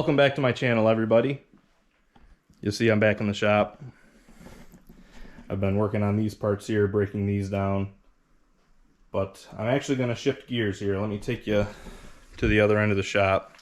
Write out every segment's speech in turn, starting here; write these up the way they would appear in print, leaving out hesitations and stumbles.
Welcome back to my channel, everybody. You see I'm back in the shop. I've been working on these parts here, breaking these down. But I'm actually going to shift gears here. Let me take you to the other end of the shop.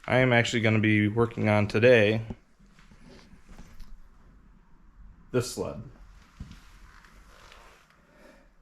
I am actually going to be working on today this sled.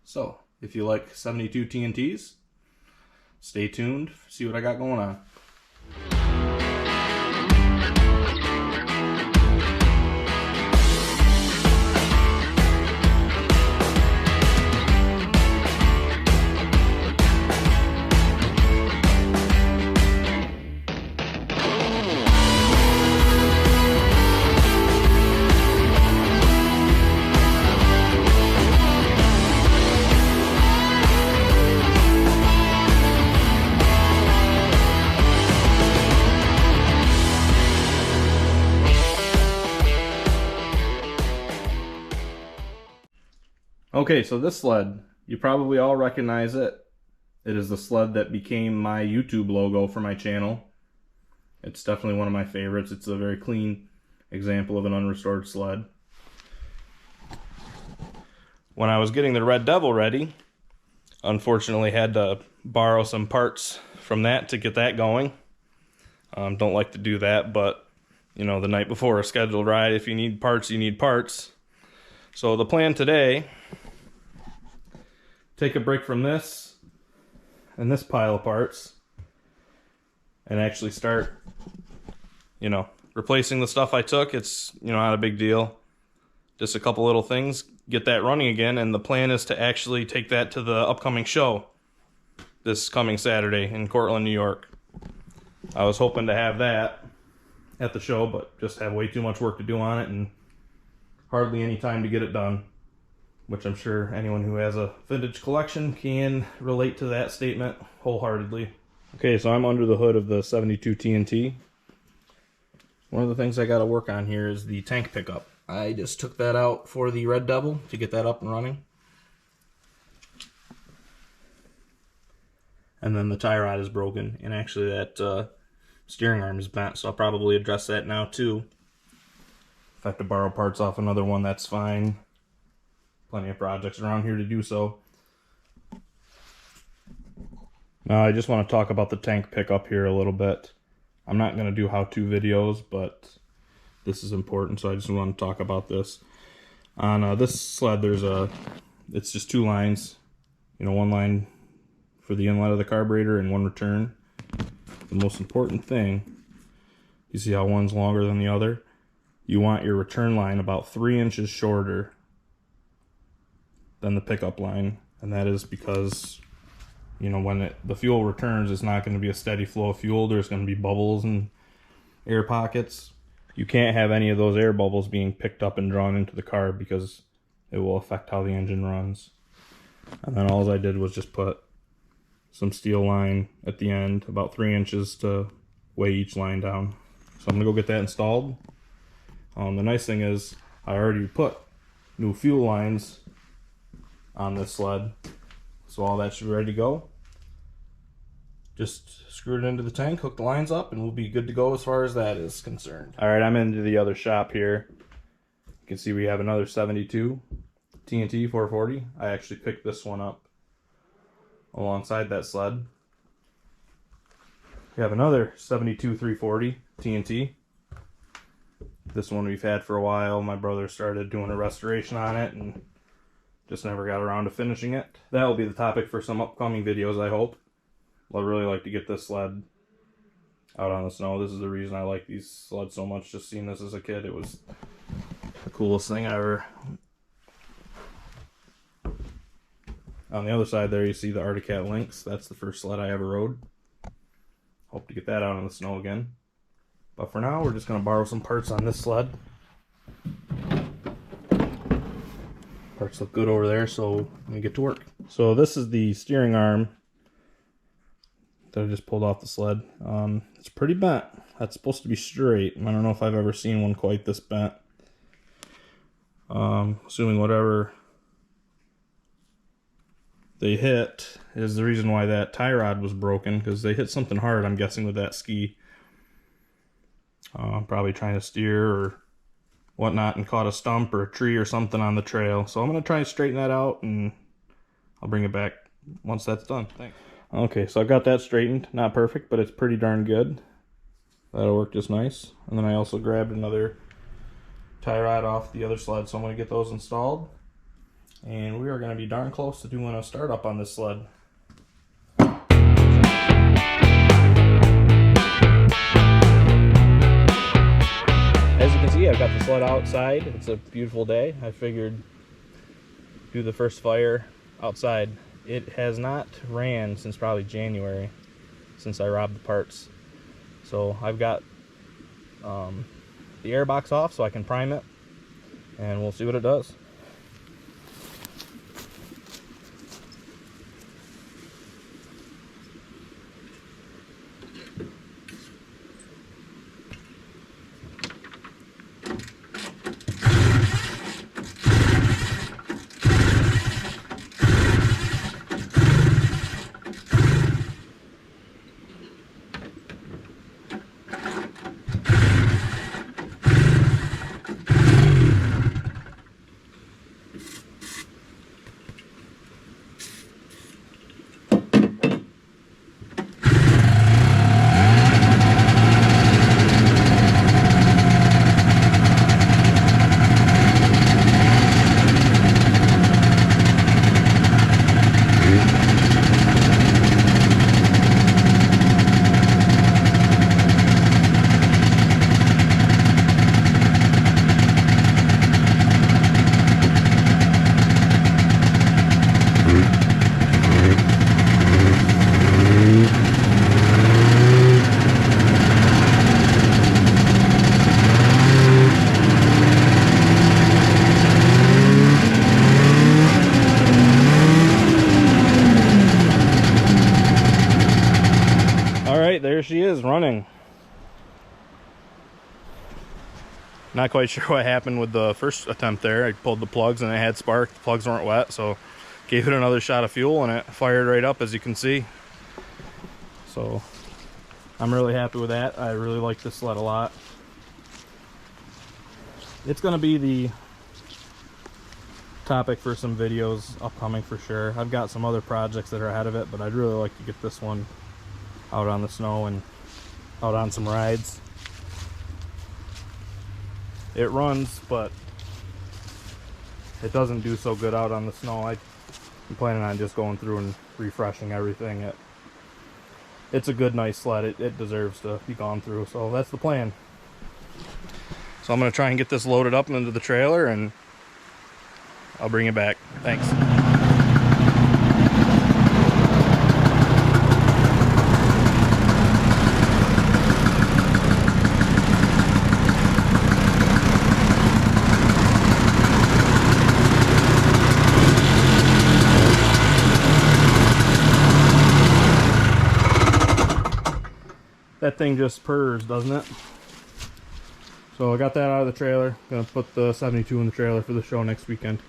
So, if you like 72 TNTs, stay tuned, see what I got going on. Okay, so this sled, you probably all recognize it. It is the sled that became my YouTube logo for my channel. It's definitely one of my favorites. It's a very clean example of an unrestored sled. When I was getting the Red Devil ready, unfortunately had to borrow some parts from that to get that going. Don't like to do that, but you know, the night before a scheduled ride, if you need parts, you need parts. So the plan today, take a break from this and this pile of parts and actually start, you know, replacing the stuff I took. It's, you know, not a big deal. Just a couple little things, get that running again, and the plan is to actually take that to the upcoming show this coming Saturday in Cortland, New York. I was hoping to have that at the show, but just have way too much work to do on it and hardly any time to get it done. Which I'm sure anyone who has a vintage collection can relate to that statement wholeheartedly. Okay, so I'm under the hood of the 72 TNT. One of the things I got to work on here is the tank pickup. I just took that out for the Red Devil to get that up and running. And then the tie rod is broken, and actually that steering arm is bent, so I'll probably address that now too. If I have to borrow parts off another one, that's fine. Plenty of projects around here to do so. Now I just want to talk about the tank pickup here a little bit. I'm not going to do how-to videos, but this is important, so I just want to talk about this. On this sled, it's just two lines. You know, one line for the inlet of the carburetor and one return. The most important thing, you see how one's longer than the other? You want your return line about 3 inches shorter than the pickup line, and that is because, you know, when the fuel returns, it's not going to be a steady flow of fuel. There's going to be bubbles and air pockets. You can't have any of those air bubbles being picked up and drawn into the car because it will affect how the engine runs. And then all I did was just put some steel line at the end, about 3 inches to weigh each line down. So I'm going to go get that installed. The nice thing is I already put new fuel lines on this sled, so all that should be ready to go. Just screw it into the tank, hook the lines up, and we'll be good to go as far as that is concerned. Alright, I'm into the other shop here. You can see we have another 72 TNT 440. I actually picked this one up alongside that sled. We have another 72 340 TNT. This one we've had for a while. My brother started doing a restoration on it and just never got around to finishing it. That will be the topic for some upcoming videos, I hope. I'd really like to get this sled out on the snow. This is the reason I like these sleds so much. Just seeing this as a kid, it was the coolest thing ever. On the other side there, you see the Arctic Cat Lynx. That's the first sled I ever rode. Hope to get that out on the snow again. But for now, we're just going to borrow some parts on this sled. Parts look good over there, so let me get to work. So this is the steering arm that I just pulled off the sled. It's pretty bent. That's supposed to be straight. I don't know if I've ever seen one quite this bent. Assuming whatever they hit is the reason why that tie rod was broken, because they hit something hard, I'm guessing, with that ski. Probably trying to steer or whatnot and caught a stump or a tree or something on the trail. So I'm going to try and straighten that out, and I'll bring it back once that's done. Thanks. Okay, so I got that straightened. Not perfect, but it's pretty darn good. That'll work just nice. And then I also grabbed another tie rod off the other sled, so I'm going to get those installed. And we are going to be darn close to doing a startup on this sled. As you can see, I've got the sled outside. It's a beautiful day. I figured do the first fire outside. It has not ran since probably January, since I robbed the parts. So I've got the air box off so I can prime it, and we'll see what it does. There she is running. Not quite sure what happened with the first attempt there. I pulled the plugs and it had spark. The plugs weren't wet, so gave it another shot of fuel and it fired right up, as you can see. So I'm really happy with that. I really like this sled a lot. It's going to be the topic for some videos upcoming for sure. I've got some other projects that are ahead of it, but I'd really like to get this one out on the snow and out on some rides. It runs, but it doesn't do so good out on the snow. I'm planning on just going through and refreshing everything. It's a good, nice sled. It deserves to be gone through, so that's the plan. So I'm going to try and get this loaded up into the trailer, and I'll bring it back. Thanks. That thing just purrs, doesn't it? So I got that out of the trailer. Gonna put the 72 in the trailer for the show next weekend.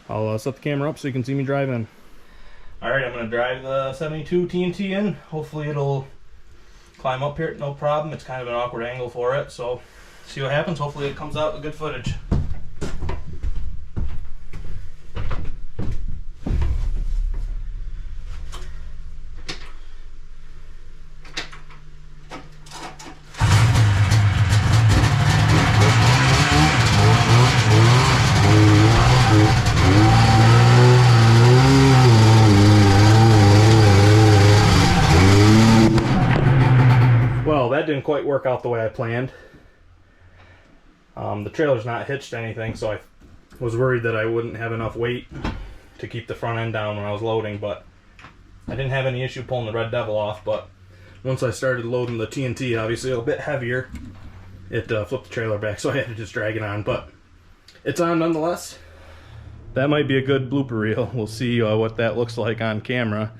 I'll set the camera up so you can see me drive in. Alright, I'm gonna drive the 72 TNT in. Hopefully it'll climb up here, no problem. It's kind of an awkward angle for it, so see what happens. Hopefully it comes out with good footage. Well, that didn't quite work out the way I planned. The trailer's not hitched to anything, so I was worried that I wouldn't have enough weight to keep the front end down when I was loading, but I didn't have any issue pulling the Red Devil off. But once I started loading the TNT, obviously a little bit heavier, it flipped the trailer back, so I had to just drag it on, but it's on nonetheless. That might be a good blooper reel. We'll see what that looks like on camera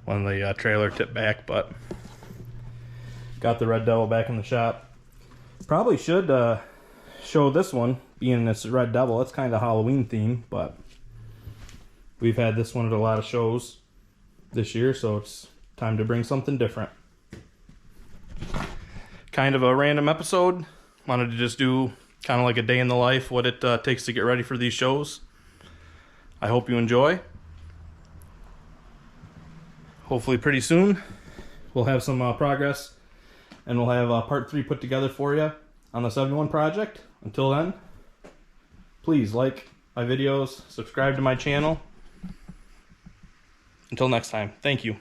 when the trailer tipped back, but got the Red Devil back in the shop. Probably should show this one, being this Red Devil. It's kind of Halloween theme, but we've had this one at a lot of shows this year, so it's time to bring something different. Kind kind of a random episode. Wanted to just do kind of like a day in the life, what it takes to get ready for these shows. I hope you enjoy. Hopefully pretty soon we'll have some progress, and we'll have part 3 put together for you on the 71 project. Until then, please like my videos, subscribe to my channel. Until next time, thank you.